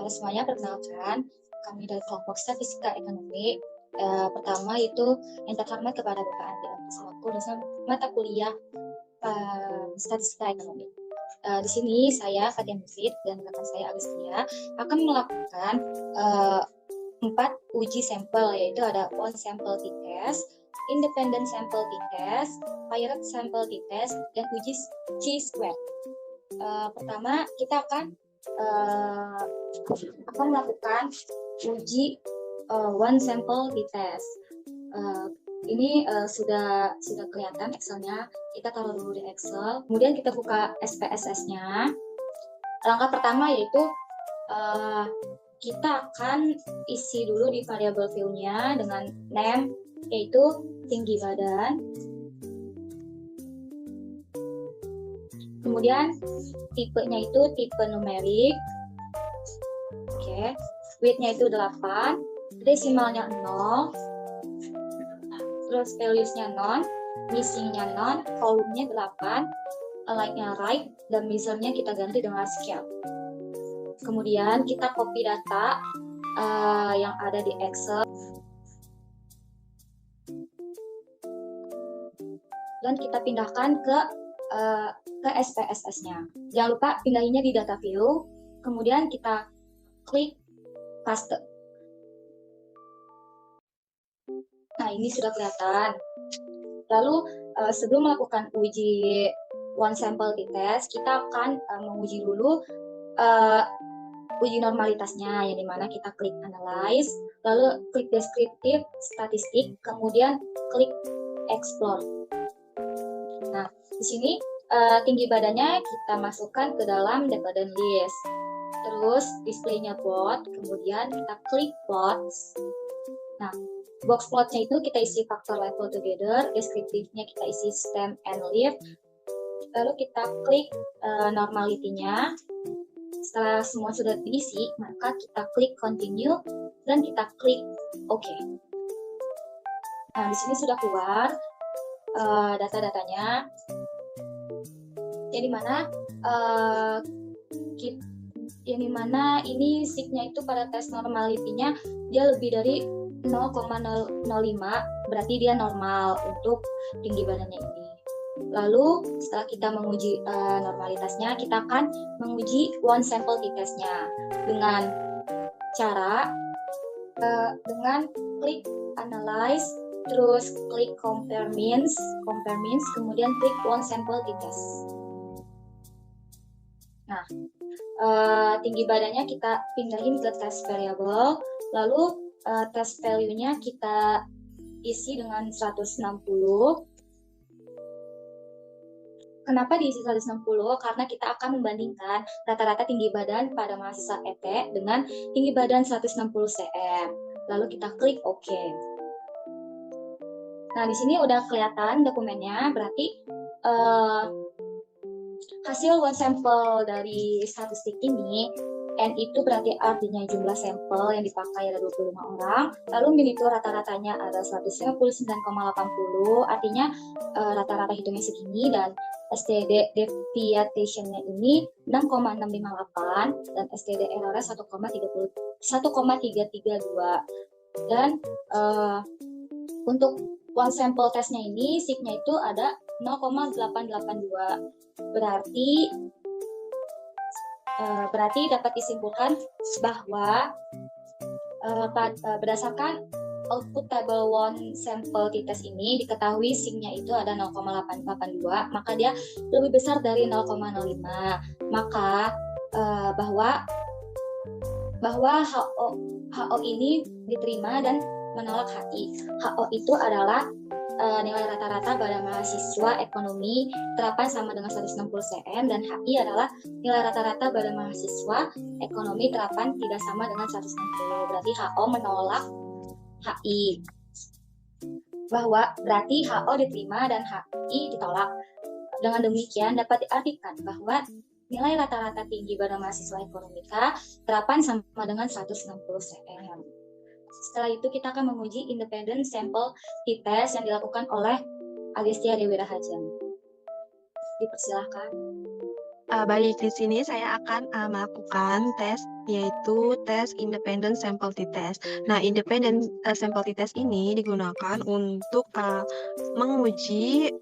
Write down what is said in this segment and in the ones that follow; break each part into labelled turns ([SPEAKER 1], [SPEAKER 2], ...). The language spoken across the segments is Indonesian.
[SPEAKER 1] Halo semuanya, perkenalkan kami dari kelompok Statistika Ekonomi. Pertama itu yang terhormat kepada Bapak Andi selaku dosen mata kuliah Statistika Ekonomi. Di sini saya Fatia Mufid dan rekan saya Agustia akan melakukan 4 uji sampel, yaitu ada one sample t-test, independent sample t-test, paired sample t-test, dan uji chi-square. Pertama kita akan melakukan uji one sample t-test. Ini sudah kelihatan Excel-nya. Kita taruh dulu di Excel, kemudian kita buka SPSS-nya. Langkah pertama yaitu kita akan isi dulu di variable view-nya dengan name, yaitu tinggi badan. Kemudian tipenya itu tipe numerik. Oke. Width-nya itu 8, desimalnya 0, terus values-nya non, missing-nya non, volume-nya 8, align-nya right, dan measure-nya kita ganti dengan scale. Kemudian kita copy data yang ada di Excel dan kita pindahkan ke SPSS-nya. Jangan lupa pindahinnya di data view, kemudian kita klik paste. Nah, ini sudah kelihatan. Lalu sebelum melakukan uji one sample t-test, kita akan menguji dulu uji normalitasnya, yang dimana kita klik analyze, lalu klik descriptive statistik, kemudian klik explore. Nah, di sini tinggi badannya kita masukkan ke dalam dependent list. Terus display-nya plot, kemudian kita klik plots. Nah, box plotnya itu kita isi factor level together, deskriptifnya kita isi stem and leaf. Lalu kita klik normality-nya. Setelah semua sudah diisi, maka kita klik continue dan kita klik OK. Nah, di sini sudah keluar data-datanya, yang dimana ini sig-nya itu pada tes normality-nya dia lebih dari 0,005, berarti dia normal untuk tinggi badannya ini. Lalu setelah kita menguji normalitasnya, kita akan menguji one sample t-test-nya dengan cara dengan klik analyze, terus klik compare means, kemudian klik one sample t-test. Nah, tinggi badannya kita pindahin ke test variable, lalu test value-nya kita isi dengan 160. Kenapa diisi 160? Karena kita akan membandingkan rata-rata tinggi badan pada mahasiswa ET dengan tinggi badan 160 cm. Lalu kita klik OK. Nah, di sini udah kelihatan dokumennya, berarti hasil one sample dari statistik ini, N itu berarti artinya jumlah sampel yang dipakai ada 25 orang, lalu min itu rata-ratanya ada 159,80, artinya rata-rata hitungnya segini, dan STD deviation-nya ini 6,658 dan STD error-nya 1,332. Dan untuk one sample testnya ini sig-nya itu ada 0,882. Berarti dapat disimpulkan bahwa berdasarkan output table one sample t-test ini diketahui sig-nya itu ada 0,882, maka dia lebih besar dari 0,05. Maka bahwa HO ini diterima dan menolak HI. HO itu adalah nilai rata-rata pada mahasiswa ekonomi terapan sama dengan 160 cm, dan HI adalah nilai rata-rata pada mahasiswa ekonomi terapan tidak sama dengan 160. Berarti HO menolak HI. Berarti HO diterima dan HI ditolak. Dengan demikian dapat diartikan bahwa nilai rata-rata tinggi badan mahasiswa ekonomika terapan sama dengan 160 cm. Setelah itu kita akan menguji independent sample t-test yang dilakukan oleh Agustia Dewi Rahajam. Dipersilahkan.
[SPEAKER 2] Baik, di sini saya akan melakukan tes yaitu tes independent sample t-test. Nah, independent sample t-test ini digunakan untuk menguji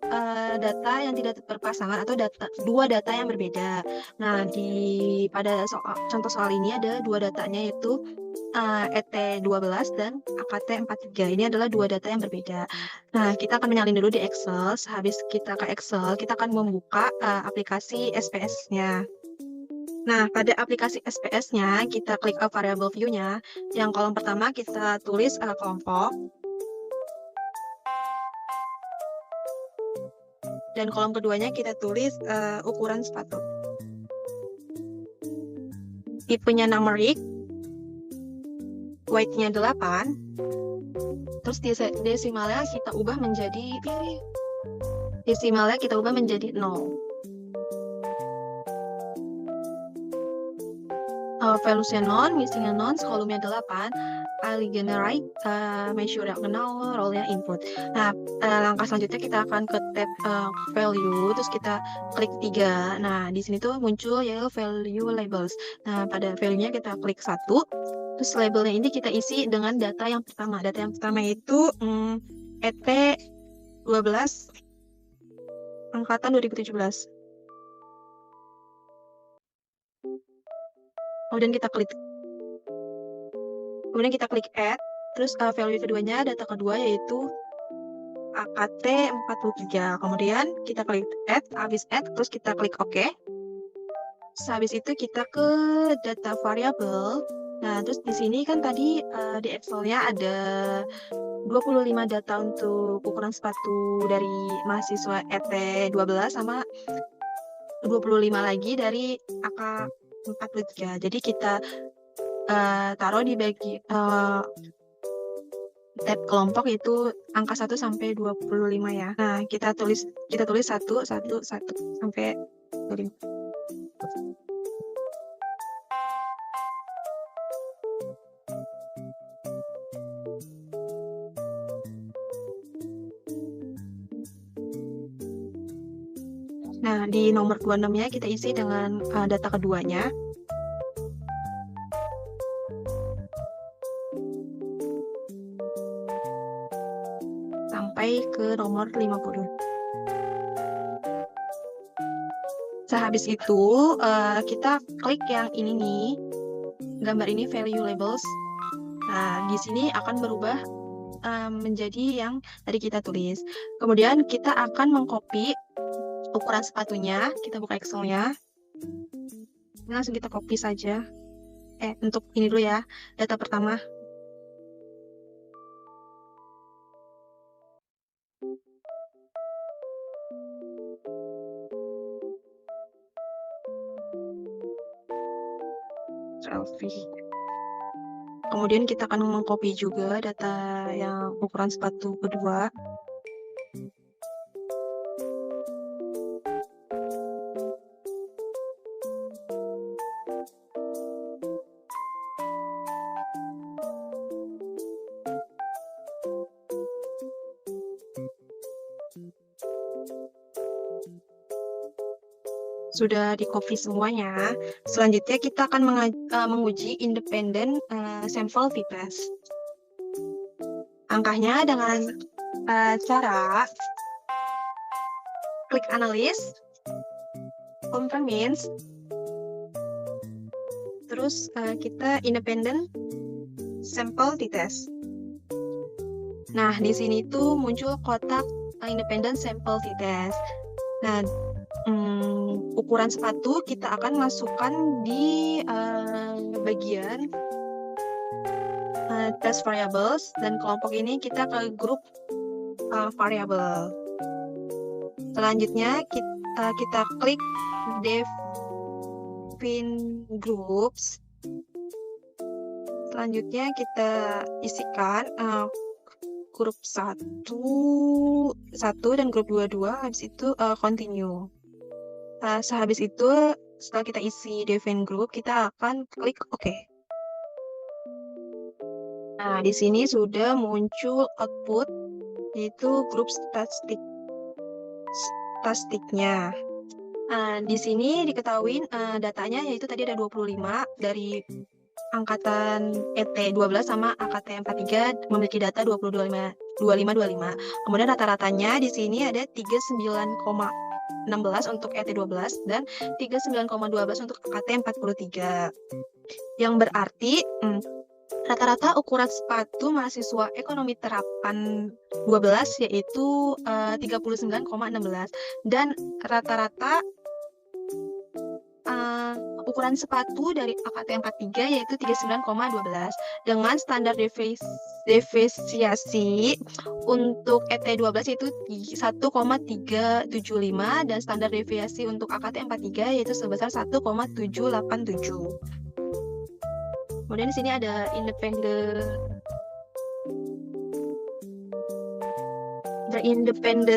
[SPEAKER 2] data yang tidak berpasangan atau dua data yang berbeda. Nah, pada contoh soal ini ada dua datanya, yaitu ET12 dan AKT43. Ini adalah dua data yang berbeda. Nah, kita akan menyalin dulu di Excel. Sehabis kita ke Excel, kita akan membuka aplikasi SPS-nya. Nah, pada aplikasi SPS-nya, kita klik variable view-nya. Yang kolom pertama kita tulis kelompok. Dan kolom keduanya kita tulis ukuran sepatu. Tipenya numeric, weight-nya 8, terus desimalnya kita ubah menjadi 0. Values-nya non, missing-nya non, kolomnya 8, generate, measure yang kenal, role-nya input. Nah, langkah selanjutnya kita akan ke tab value, terus kita klik 3. Nah, di sini tuh muncul ya value labels. Nah, pada value-nya kita klik 1, terus labelnya ini kita isi dengan data yang pertama. Data yang pertama itu ET12 angkatan 2017. Kemudian kita klik add, terus value keduanya, data kedua yaitu AKT43. Kemudian kita klik add, habis add, terus kita klik OK. Habis itu kita ke data variable. Nah, terus di sini kan tadi di Excel-nya ada 25 data untuk ukuran sepatu dari mahasiswa ET12 sama 25 lagi dari AK43. Jadi kita taruh di tab kelompok itu angka 1 sampai 25 ya. Nah, kita tulis 1 sampai 25. Nah, di nomor 26-nya kita isi dengan data keduanya. Sampai ke nomor 50. Sehabis itu, kita klik yang ini nih, gambar ini value labels. Nah, di sini akan berubah menjadi yang tadi kita tulis. Kemudian kita akan mengcopy ukuran sepatunya. Kita buka Excel-nya. Langsung kita copy saja. Untuk ini dulu ya, data pertama. Kemudian kita akan mengcopy juga data yang ukuran sepatu kedua. Sudah di-copy semuanya. Selanjutnya kita akan menguji independent sample t-test. Angkanya dengan cara klik analis, confirm, terus kita independent sample t-test. Nah, di sini tuh muncul kotak independent sample t-test. Nah, ukuran sepatu kita akan masukkan di bagian test variables, dan kelompok ini kita ke grup variable. Selanjutnya kita klik define groups. Selanjutnya kita isikan grup 1 dan grup 22, habis itu continue. Sehabis itu, setelah kita isi define group, kita akan klik OK. Nah, di sini sudah muncul output, yaitu grup statistiknya. Di sini diketahui datanya, yaitu tadi ada 25 dari angkatan ET12 sama angkatan 43 memiliki data 2525. Kemudian rata-ratanya di sini ada 39,16 untuk ET12 dan 39,12 untuk AKT 43. Yang berarti rata-rata ukuran sepatu mahasiswa ekonomi terapan 12 yaitu 39,16 dan rata-rata ukuran sepatu dari AKT 43 yaitu 39,12 dengan standar deviasi untuk ET12 yaitu 1,375 dan standar deviasi untuk AKT 43 yaitu sebesar 1,787. Kemudian di sini ada independent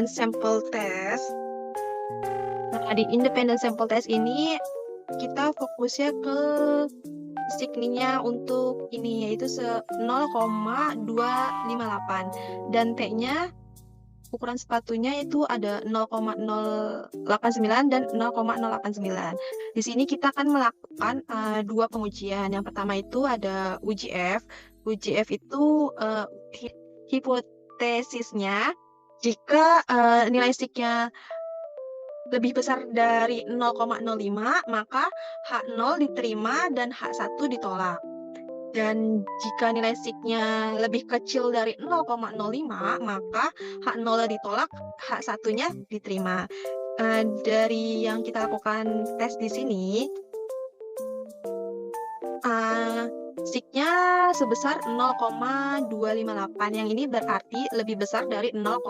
[SPEAKER 2] sample test. Nah, di independent sample test ini kita fokusnya ke signinya untuk ini yaitu 0,258 dan T-nya ukuran sepatunya itu ada 0,089 dan 0,089. Di sini kita akan melakukan dua pengujian. Yang pertama itu ada UGF. UGF itu hipotesisnya jika nilai signya lebih besar dari 0,05 maka H0 diterima dan H1 ditolak. Dan jika nilai signya lebih kecil dari 0,05 maka H0 ditolak, H1-nya diterima. Dari yang kita lakukan tes di sini, signya sebesar 0,258 yang ini berarti lebih besar dari 0,05.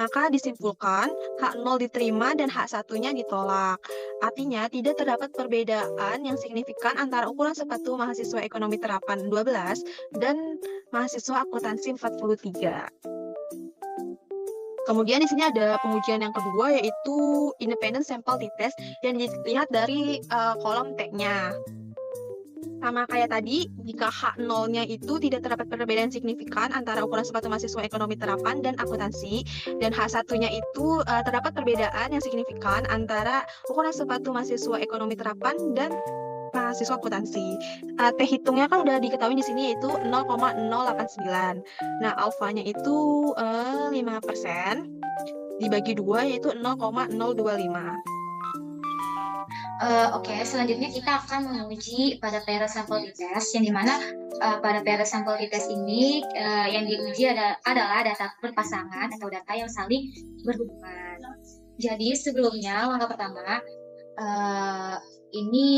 [SPEAKER 2] Maka disimpulkan H0 diterima dan H1-nya ditolak. Artinya tidak terdapat perbedaan yang signifikan antara ukuran sepatu mahasiswa ekonomi terapan 12 dan mahasiswa akuntansi 43. Kemudian di sini ada pengujian yang kedua yaitu independent sample t-test yang dilihat dari kolom T-nya. Sama kayak tadi, jika H0-nya itu tidak terdapat perbedaan signifikan antara ukuran sepatu mahasiswa ekonomi terapan dan akuntansi, dan H1-nya itu terdapat perbedaan yang signifikan antara ukuran sepatu mahasiswa ekonomi terapan dan mahasiswa akuntansi. T hitungnya kan udah diketahui di sini yaitu 0,089. Nah, alfanya itu 5%, dibagi 2 yaitu 0,025.
[SPEAKER 1] Oke, selanjutnya kita akan menguji pada pair sample t-test, yang dimana pada pair sample t-test ini yang diuji adalah data berpasangan atau data yang saling berhubungan. Jadi sebelumnya langkah pertama ini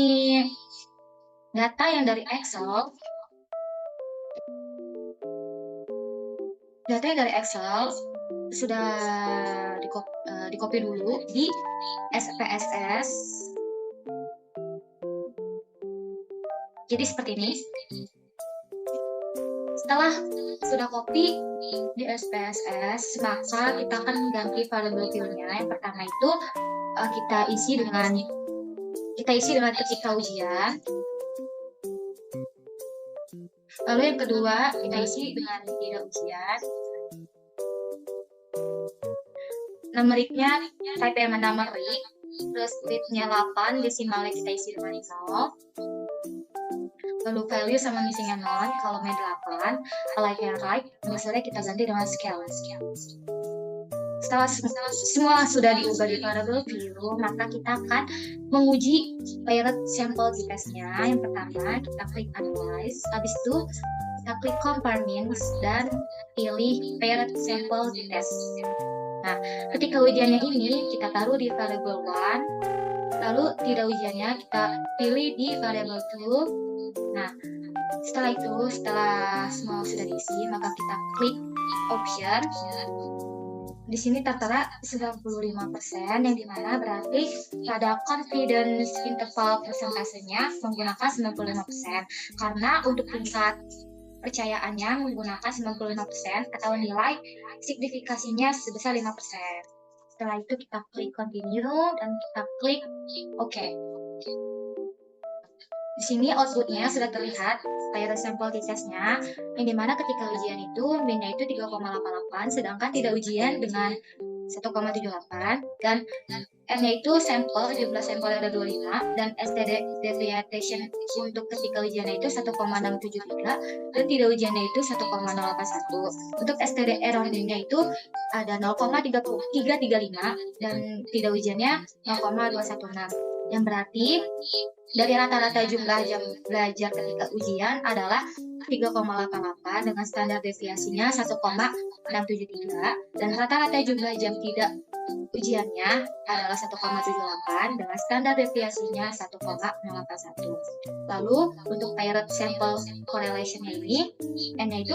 [SPEAKER 1] data yang dari Excel. Data yang dari Excel sudah dikopi dulu di SPSS. Jadi seperti ini. Setelah sudah copy di SPSS, maka kita akan mengganti variable field-nya. Yang pertama itu kita isi dengan ketika ujian. Lalu yang kedua kita isi dengan tidak ujian. Numeriknya type yang numerik, terus width-nya 8, desimalnya kita isi dengan 0. Lalu value sama missing-nya 0, kolomnya 8, align right, misalnya kita ganti dengan scale. Setelah semua sudah diubah di variable view, maka kita akan menguji paired sample t-test-nya. Yang pertama, kita klik analyze, habis itu kita klik compare means dan pilih paired sample t-test. Nah, ketika ujiannya ini kita taruh di variable 1, lalu tidak ujiannya kita pilih di variable 2. Nah, setelah semua sudah diisi, maka kita klik option. Di sini tertera 95%, yang dimana berarti pada confidence interval persentasenya menggunakan 95%. Karena untuk tingkat percayaannya menggunakan 95% atau nilai signifikasinya sebesar 5%. Setelah itu kita klik continue dan kita klik OK. Di sini outputnya sudah terlihat pair sample t-test-nya, yang dimana ketika ujian itu min-nya itu 3,88, sedangkan tidak ujian dengan 1,78 dan N-nya itu sampel, jumlah sampel ada 25 dan STD deviation untuk ketika ujiannya itu 1,673 dan tidak ujiannya itu 1,081. Untuk STD error-nya itu ada 0,335 dan tidak ujiannya 0,216. Yang berarti dari rata-rata jumlah jam belajar ketika ujian adalah 3,88 dengan standar deviasinya 1,673 dan rata-rata jumlah jam tidak ujiannya adalah 1,78 dengan standar deviasinya 1,81. Lalu untuk paired sample correlation-nya ini, N-nya itu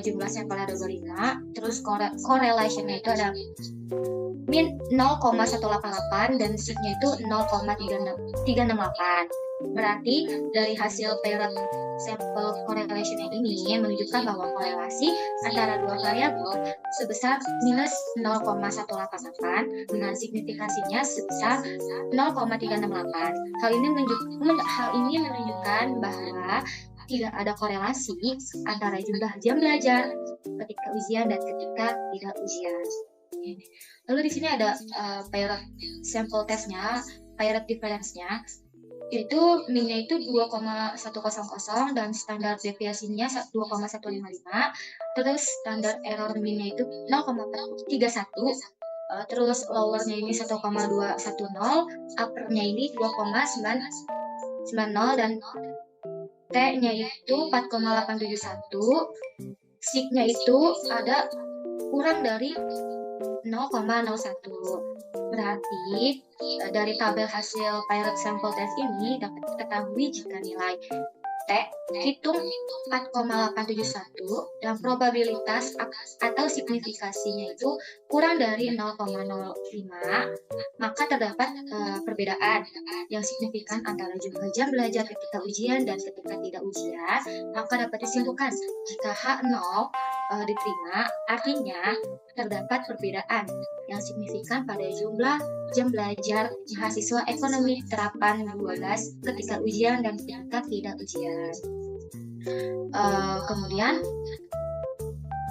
[SPEAKER 1] jumlah sampel ada 25, terus correlation-nya itu ada min 0,188 dan sigma itu 0,368. Berarti dari hasil paired sample correlation ini menunjukkan bahwa korelasi antara dua variabel sebesar minus 0,188 dengan signifikasinya sebesar 0,368. Hal ini menunjukkan bahwa tidak ada korelasi antara jumlah jam belajar ketika ujian dan ketika tidak ujian. Lalu di sini ada paired sample testnya, paired difference-nya, yaitu min-nya itu 2,100 dan standar deviasinya 2,155, terus standar error min-nya itu 0,31, terus lower-nya ini 1,210, upper-nya ini 2,990 dan T-nya itu 4,871, sig-nya itu ada kurang dari 0,01. Berarti dari tabel hasil paired sample test ini dapat diketahui jika nilai T hitung 4,871 dan probabilitas atau signifikasinya itu kurang dari 0,05, maka terdapat perbedaan yang signifikan antara jumlah jam belajar ketika ujian dan ketika tidak ujian, maka dapat disimpulkan jika H0 diterima, artinya terdapat perbedaan yang signifikan pada jumlah jam belajar mahasiswa ekonomi terapan 12 ketika ujian dan ketika tidak ujian. Kemudian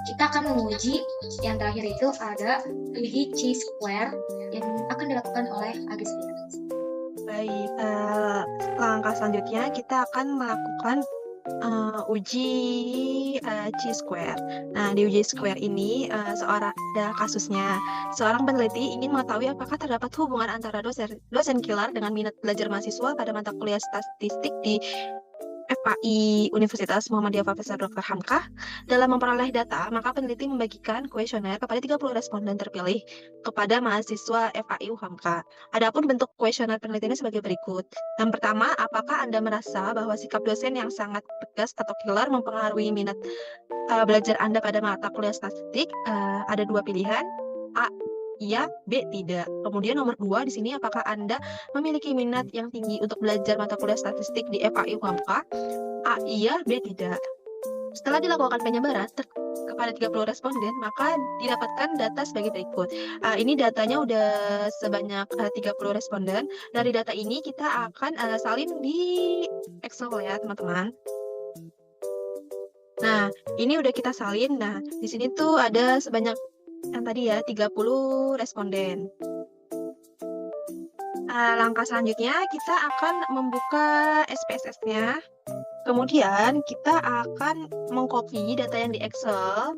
[SPEAKER 1] kita akan menguji yang terakhir itu ada uji chi-square yang akan dilakukan oleh Agustina.
[SPEAKER 2] Baik, langkah selanjutnya kita akan melakukan uji chi-square. Nah, di uji square ini ada kasusnya. Seorang peneliti ingin mengetahui apakah terdapat hubungan antara dosen killer dengan minat belajar mahasiswa pada mata kuliah statistik di FAI Universitas Muhammadiyah Profesor Dr. Hamka. Dalam memperoleh data, maka peneliti membagikan kuesioner kepada 30 responden terpilih kepada mahasiswa FAI Hamka. Adapun bentuk kuesioner penelitiannya sebagai berikut. Yang pertama, apakah Anda merasa bahwa sikap dosen yang sangat tegas atau killer mempengaruhi minat belajar Anda pada mata kuliah statistik? Ada dua pilihan, A, iya, B, tidak. Kemudian nomor 2 di sini, apakah Anda memiliki minat yang tinggi untuk belajar mata kuliah statistik di FAI Hamka? A, iya, B, tidak. Setelah dilakukan penyebaran kepada 30 responden, maka didapatkan data sebagai berikut. Ini datanya udah sebanyak 30 responden. Dari data ini kita akan salin di Excel ya, teman-teman. Nah, ini udah kita salin. Nah, di sini tuh ada sebanyak yang tadi ya, 30 responden. Langkah selanjutnya kita akan membuka SPSS-nya. Kemudian kita akan mengcopy data yang di Excel.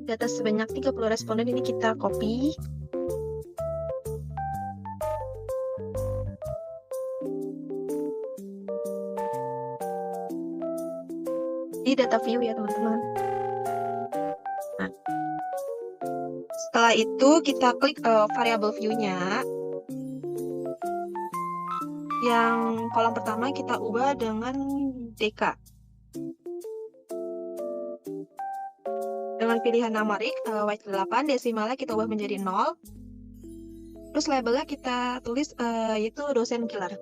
[SPEAKER 2] Data sebanyak 30 responden ini kita copy. Di data view ya teman-teman. Nah, setelah itu kita klik variable view-nya. Yang kolom pertama kita ubah dengan DK. Dengan pilihan numerik, white 8, desimalnya kita ubah menjadi 0. Terus labelnya kita tulis yaitu dosen killer.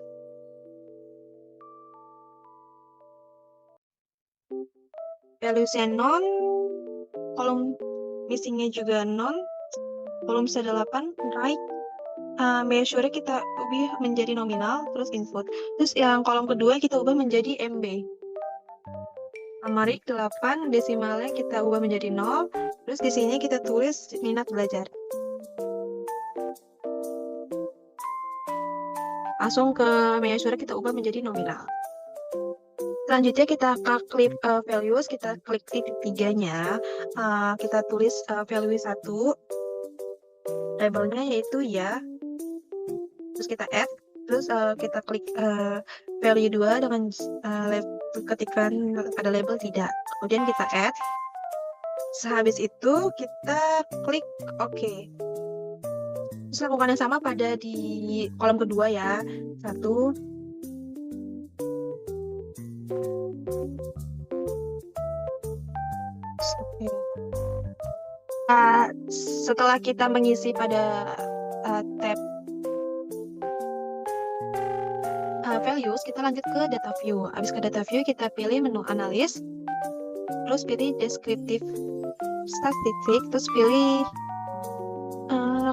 [SPEAKER 2] Values-nya non, kolom missing-nya juga non, kolom 8, right, measure kita ubah menjadi nominal, terus input. Terus yang kolom kedua kita ubah menjadi MB. Numerik 8, desimalnya kita ubah menjadi 0. Terus di sini kita tulis minat belajar. Langsung ke measure kita ubah menjadi nominal. Selanjutnya kita klik values, kita klik titik 3-nya. Kita tulis value 1. Labelnya yaitu ya. Terus kita add. Terus kita klik value 2 dengan ketikan pada label tidak. Kemudian kita add. Sehabis itu kita klik OK. Terus lakukan yang sama pada di kolom kedua ya. 1. Setelah kita mengisi pada tab values, kita lanjut ke data view. Habis ke data view, kita pilih menu analis, terus pilih descriptive statistik, terus pilih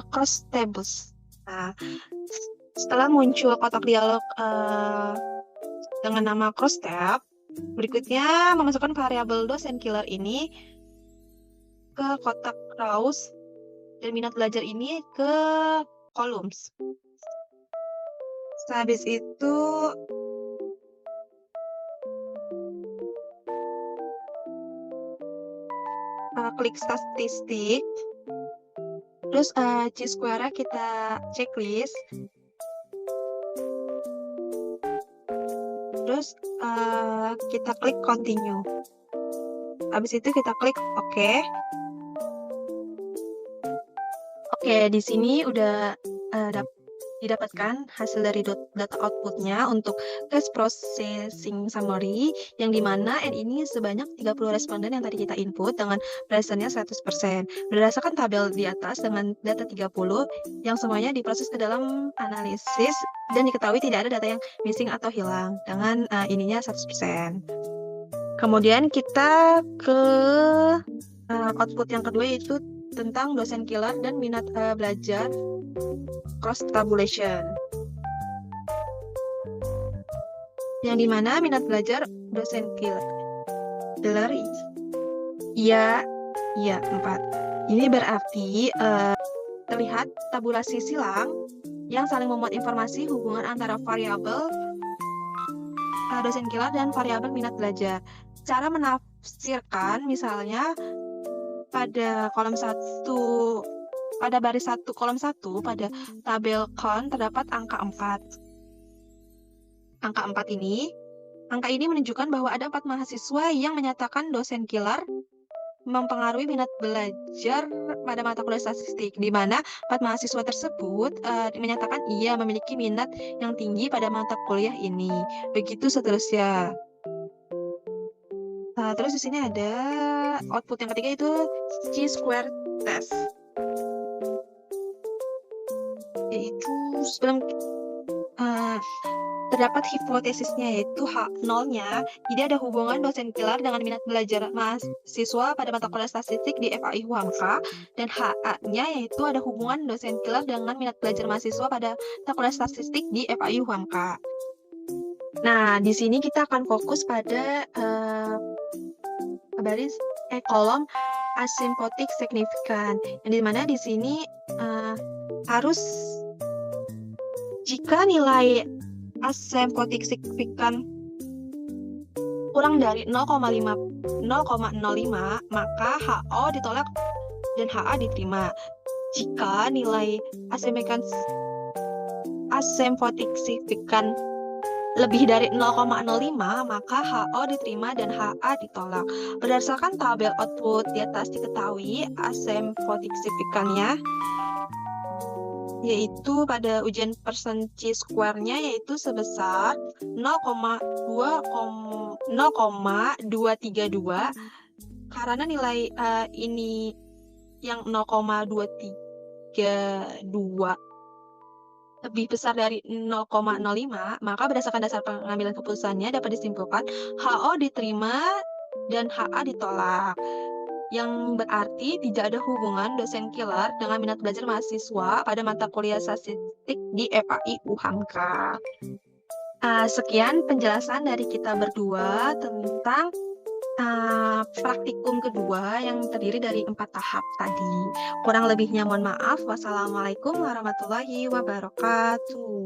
[SPEAKER 2] cross tables. Nah, setelah muncul kotak dialog dengan nama cross tab, berikutnya memasukkan variabel dosen killer ini ke kotak rows dan minat belajar ini ke columns. Habis itu klik statistik, terus chi-square kita checklist, terus kita klik continue. Habis itu kita klik OK. Oke, di sini udah didapatkan hasil dari data outputnya untuk test processing summary, yang dimana N ini sebanyak 30 responden yang tadi kita input dengan presentnya 100%. Berdasarkan tabel di atas dengan data 30 yang semuanya diproses ke dalam analisis dan diketahui tidak ada data yang missing atau hilang dengan ininya 100%. Kemudian kita ke output yang kedua, yaitu tentang dosen killer dan minat belajar cross tabulation, yang dimana minat belajar dosen killer iya 4. Ini berarti terlihat tabulasi silang yang saling memuat informasi hubungan antara variabel dosen killer dan variabel minat belajar. Cara menafsirkan misalnya pada kolom 1, pada baris 1 kolom 1 pada tabel count terdapat angka 4. Angka 4 ini, angka ini menunjukkan bahwa ada 4 mahasiswa yang menyatakan dosen killer mempengaruhi minat belajar pada mata kuliah statistik, di mana 4 mahasiswa tersebut menyatakan ia memiliki minat yang tinggi pada mata kuliah ini. Begitu seterusnya. Terus di sini ada output yang ketiga, itu chi-square test, yaitu sebelum terdapat hipotesisnya, yaitu H0-nya. Jadi ada hubungan dosen killer dengan minat belajar mahasiswa pada mata kuliah statistik di FAI Huamka, dan HA-nya yaitu ada hubungan dosen killer dengan minat belajar mahasiswa pada mata kuliah statistik di FAI Huamka. Nah, di sini kita akan fokus pada baris kolom asymptotic signifikan, yang dimana di sini harus jika nilai asymptotic signifikan kurang dari 0,05, maka HO ditolak dan HA diterima. Jika nilai asymptotic signifikan lebih dari 0,05, maka HO diterima dan HA ditolak. Berdasarkan tabel output di atas diketahui asymptotic signifikannya, yaitu pada ujian persen chi-square-nya yaitu sebesar 0,232, karena nilai ini yang 0,232 lebih besar dari 0,05, maka berdasarkan dasar pengambilan keputusannya dapat disimpulkan HO diterima dan HA ditolak, yang berarti tidak ada hubungan dosen killer dengan minat belajar mahasiswa pada mata kuliah statistik di FAI Uhamka. Sekian penjelasan dari kita berdua tentang praktikum kedua yang terdiri dari 4 tahap tadi. Kurang lebihnya mohon maaf. Wassalamualaikum warahmatullahi wabarakatuh.